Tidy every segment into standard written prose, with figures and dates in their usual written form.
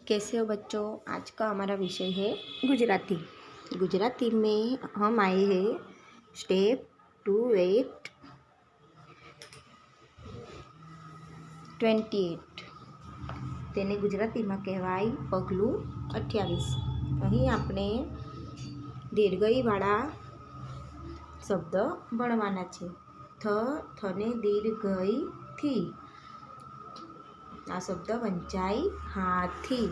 कैसे हो बच्चों। आज का हमारा विषय है गुजराती। गुजराती में हम आए हैं स्टेप 28 તેને ગુજરાતીમાં કહેવાય પગલું 28। અહીં આપણે દીર્ઘઈવાળા શબ્દ ભણવાના છે। થને દીર્ઘઈથી આ શબ્દ વંચાય હાથી।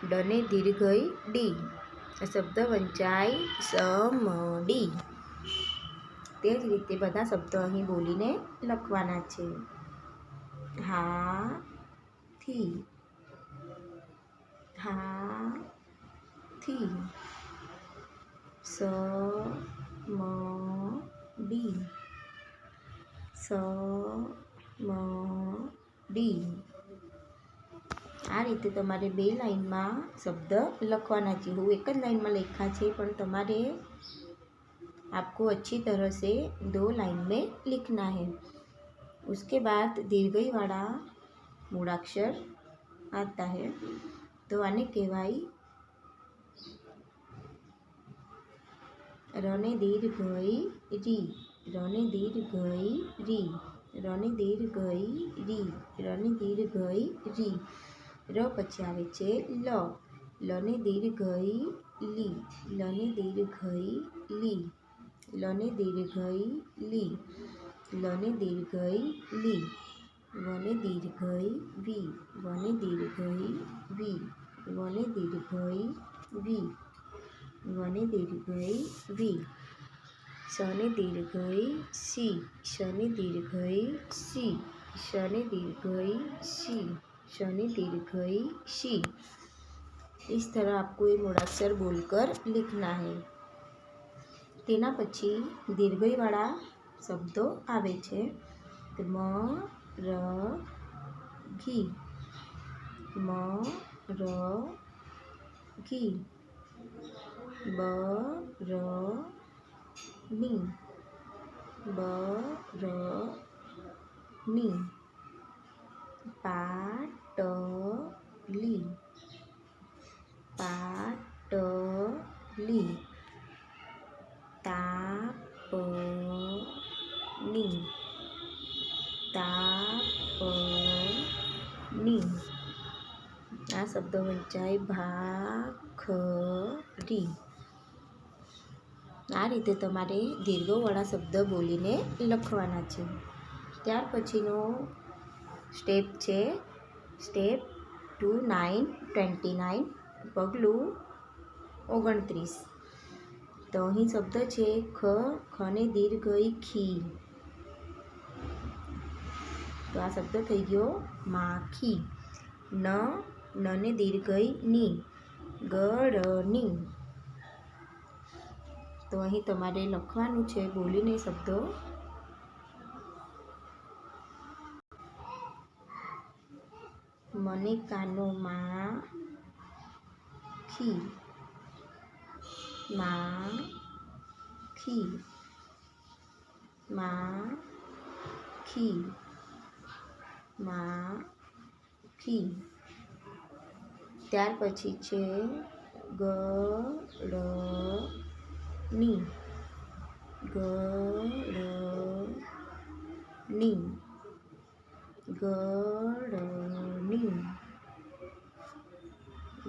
ડને દીર્ઘઈ ડી આ શબ્દ વંચાય સમડી। તે જ રીતે બધા શબ્દો અહીં બોલીને લખવાના છે। હાથી હાથી સમડી સમડી। આ રીતે તમારે 2 લાઈનમાં शब्द લખવાના છે। હું एक જ लाइन में लिखा है पर तुम्हारे आपको अच्छी तरह से 2 लाइन में लिखना है। उसके बाद दीर्घई वाला मूळाक्षर आता है तो आने कहवाय रने दीर्घई री रने दीर्घई री रने दीर्घई री रने दीर्घई री। र પછી આવે છે લ લને દીર્ઘઈ લી લને દીર્ઘઈ લી લને દીર્ઘઈ લી લને દીર્ઘઈ લી। વને દીર્ઘઈ વી વને દીર્ઘઈ વી વને દીર્ઘઈ વી વને દીર્ઘઈ વી। શને દીર્ઘઈ સી શને દીર્ઘઈ સી શને દીર્ઘઈ सी शनि दीर्घई शी। इस तरह आपको ये मूळाक्षर बोलकर लिखना है। तेना पछी दीर्घई वाला शब्दों आवे छे म र घी म र घी ब र नी ब र नी पाटली पाटली तापनी तापनी। आ शब्द वंचाय भाखरी। आ रीते तमारे दीर्घवाळा शब्द बोलीने लखवाना छे। त्यार पछीनो स्टेप है स्टेप 29 पगलू 29। तो अहीं शब्द है ख खने दीर्घई खी तो आ शब्द थई गयो माखी। न नने दीर्घई नी गळनी। तो अहीं तमारे लखवानुं छे बोलीने शब्दों मने कानो माखी माखी माखी माखी। त्यार पछी छे गळनी गळनी गळनी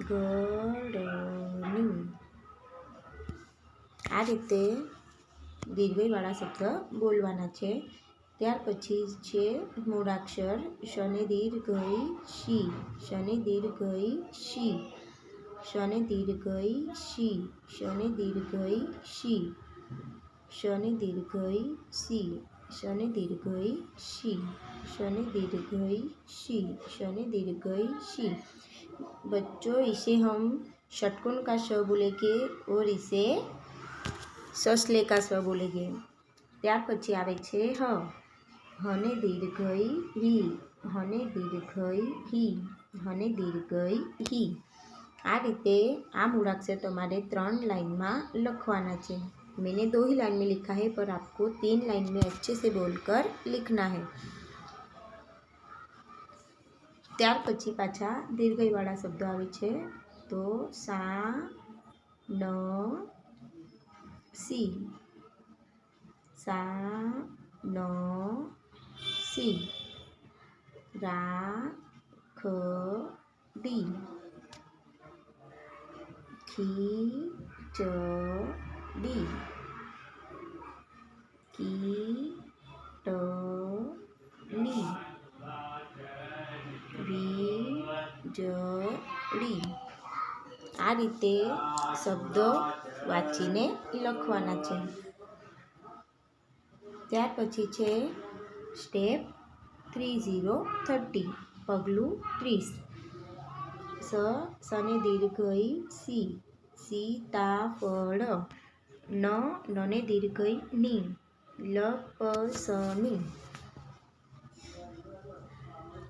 गळनी। आ रीते दीर्घईवाळा शब्द बोलवाना छे। त्यार पछी छे मूळाक्षर शने दीर्घई शी शने दीर्घई शी शने दीर्घई शी शने दीर्घई शी शने दीर्घई सी शने दीर्घई शी शने दीर्घई शी शने दीर्घई शी। बच्चों इसे हम षटकोण का श बोलेंगे और इसे ससले का स बोलेंगे। त्यार पछी आवे छे ह हने दीर्घई ही हने दीर्घई ही हने दीर्घई ही। आ रीते आ मूळाक्षर तमारे 3 लाइन में लखवाना छे। मैंने 2 ही लाइन में लिखा है पर आपको 3 लाइन में अच्छे से बोलकर लिखना है। ત્યાર પછી પાછા દીર્ઘઈવાળા શબ્દો આવે છે. તો સા ન સી, સા ન સી, રાખડી, ખીચડી, કીટલી, વીજળી. આ રીતે શબ્દો વાંચીને લખવાના છે. ત્યાર પછી છે સ્ટેપ 30. પગલું 30. સને દીર્ઘઈ સી, સીતાફળ. નને દીર્ઘઈ ની, લપસણી.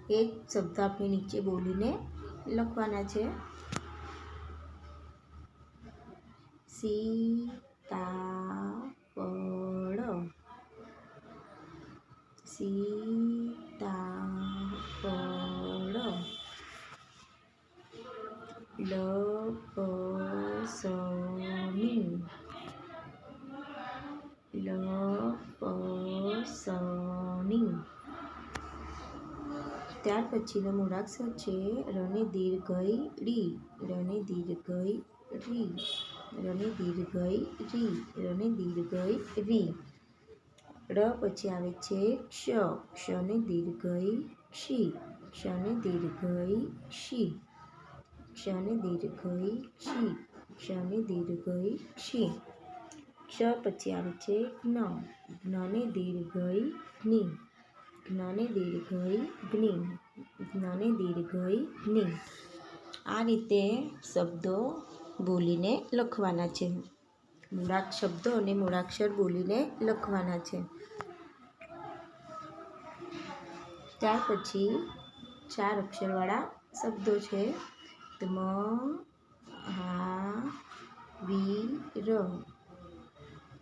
એક શબ્દ આપણે નીચે બોલીને લખવાના છે. સીતાફળ, સીતાફળ. લપસણી, લપસણી. ત્યાર પછીનો મૂળાક્ષર છે રને દીર્ઘઈ રી, રને દીર્ઘઈ રી, રને દીર્ઘઈ રી, રને દીર્ઘઈ રી. ર પછી આવે છે ક્ષ, ક્ષને દીર્ઘઈ ક્ષી, ક્ષને દીર્ઘઈ ક્ષી, ક્ષને દીર્ઘઈ ક્ષી, ક્ષને દીર્ઘઈ ક્ષી. ક્ષ પછી આવે છે જ્ઞ, જ્ઞને દીર્ઘઈ જ્ઞી, જ્ઞને દીર્ઘઈ જ્ઞી, જ્ઞને દીર્ઘઈ જ્ઞી. આ રીતે શબ્દો બોલીને લખવાના છે. શબ્દો અને મૂળાક્ષર બોલીને લખવાના છે. ત્યાર પછી 4 અક્ષરવાળા શબ્દો છે. મહાવીર,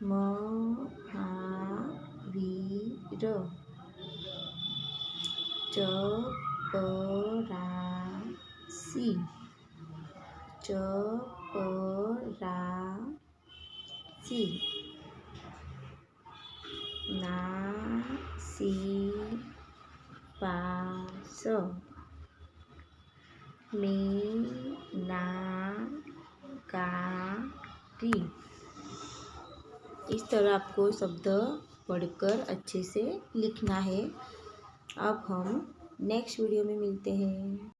મહાવીર. ચપરાસી, ચપરાસી. नासिपास, मीनाकारी. इस तरह आपको शब्द पढ़कर अच्छे से लिखना है. अब हम नेक्स्ट वीडियो में मिलते हैं.